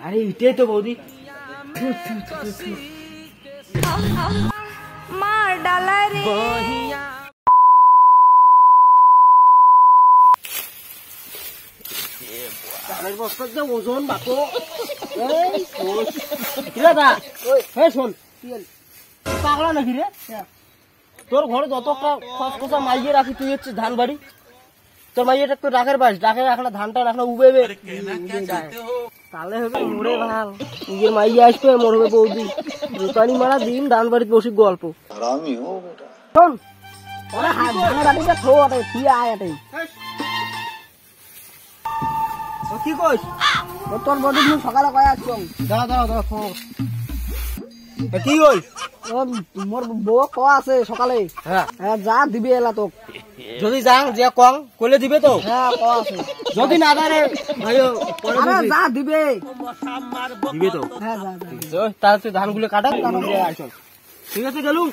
আরে এটাই তো বৌদি। মার ডালা রে ওজন বাপো শোন পাগলা নাকি রে? তোর ঘরে যত খসখসা মাইয়ে রাখি তুই হচ্ছে ধান বাড়ি, তোর মাইয়েটা একটু ডাকের বাস ডাকে রাখলে ধানটা রাখলে উবেবে তাহলে হবে মোড়ে ভাল। নিজের মাইয়ে আসবে মোর হবে বৌদি, দোকানি মারা দিন ধান বাড়িতে বসি গল্প। শোন ওরা ধানবাড়িটা থো আটে তুই আয় আটে কি কইস? তোর বডি সকালে কয়ে আসছ দাঁড়া দাঁড়া দাঁড়া কি কইস? মোর বউ ক আছে সকালে যা দিবে এলা তোক, যদি যাং যে কং কইলে দিবে তো? হ্যাঁ ক আছে, যদি না জানে ভাই যা দিবে দিবে তো? হ্যাঁ যা তাহলে তুই ধানগুলো কাটা আসল। ঠিক আছে গেলু।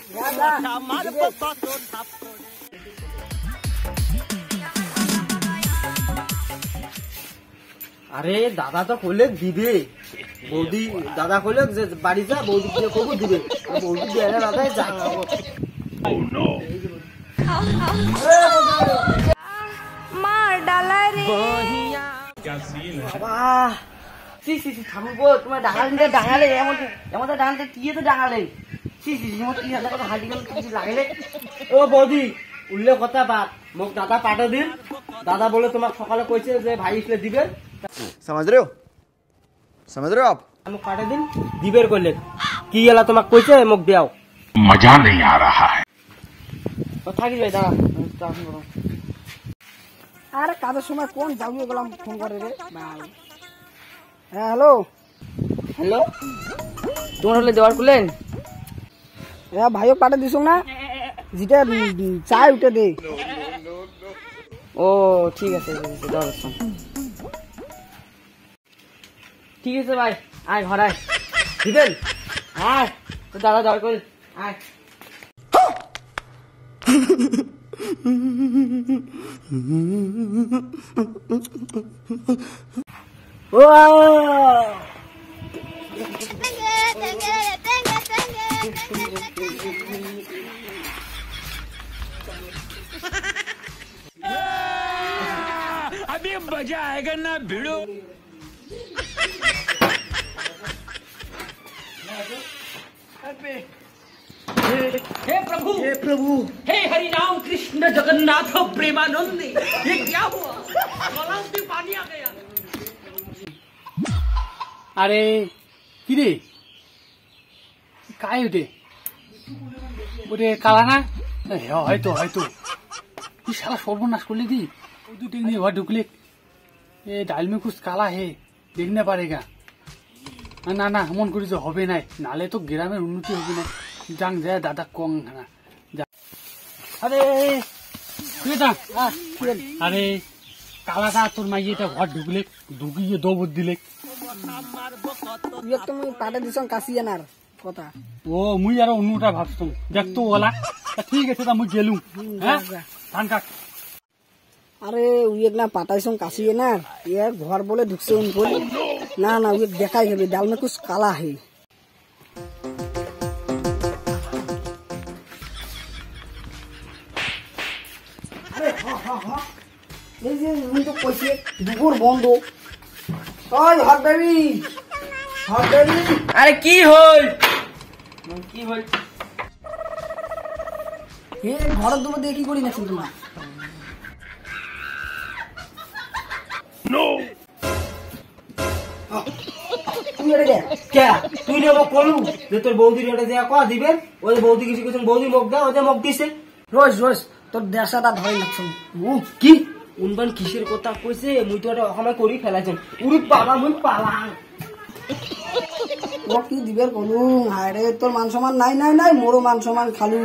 আরে দাদা তো কইলে দিবে, বৌদি দাদা কইলে যে বাড়ি যা বৌদি দিয়ে কবু দিবে, বৌদি দিয়ে না দাদা যা মার ডালা রে বাবা সি সি সি থামবো তোমার ডাঙালে ডাঙালে এমন এমন ডাঙালে টিয়ে তো ডাঙালে সি সি সি মোর 3000 টাকা হাঁটি গেল কিছু লাগলে। ও বৌদি উল্লেখ কথা বাদ, মোক দাদা পাঠা দিন, দাদা বলে তোমার সকালে কইছে যে ভাই इसलिए দিবেন। समझ रहे हो? समझ रहे हो आप? আমি কাটে দিন দিবের কইলে কি এলা তোমাক কইছে মোক দেও। मजा नहीं आ रहा है। কথা কি ভাই দাদা আরে কাজের সময় কোন যাবিয়ে গেলাম ফোন করে রে ভাই। হ্যাঁ হ্যালো হ্যালো তোমার হলে দেওয়ার কুলেন হ্যাঁ ভাইও পাঠা দিছ না যেটা চাই উঠে দে। ও ঠিক আছে দেওয়ার ঠিক আছে ভাই আয় ঘর আয় দিবেন আয় তো দাদা দর করে আয়। ও अभी मजा आएगा ना भिड़ो। हे प्रभु हे हरि राम कृष्ण जगन्नाथ प्रेमानंद, ये क्या हुआ? गलास में पानी आ गया। আরে কি রে কাই ওটে ওটে কালা না? হয়তো হয়তো কি সারা সর্বনাশ করলি দি दू टेकनी हुआ ढुकले ए डाल में कुछ काला है देखने पारेगा ना ना मन करी जो होबे নাই নালে তো গ্রামের উন্নতি হবে না জাং যায় দাদা কং না আরে কেটা আরে কালাটা তোর মাইয়েটা ঘর ঢুকলে ঢুকিয়ে দৌড় দিলে তুমি পাঠা দিছ কাশিয়ানার কথা। ও মুই আর অন্যটা ভাবতাম দেখতো ওলা ঠিক আছে তা মুই গেলুম। হ্যাঁ ধান কাট। আরে উইক না পাঠাইছং কাশিয়ে না ইয়ার ঘর বলে ঢুকছে উন বলে না না উইক দেখাই হবে ডাল में कुछ काला है। আরে এই যে উনি তো কইছে দুপুর বন্ধ। ওই হট বেবি আরে কি হল কি হল হে ঘর দুপুর দিয়ে কি করি না শুনতো না তুই কলু যে তোর বৌদির এটা যে ক দিবেন ওই বৌদি কিছু কিছু বৌদি মুখ দেয় ওই মুখ দিছে রোজ রোজ তোর দেশাটা ধরে লাগছে কি উনবান কিসের কথা কইছে মুই তো এটা অসময় করি ফেলাইছেন উড়ি বাবা মুই পালাং ও কি দিবের কলু হায় রে তোর মান সম্মান নাই নাই নাই মোরও মান সম্মান খালু।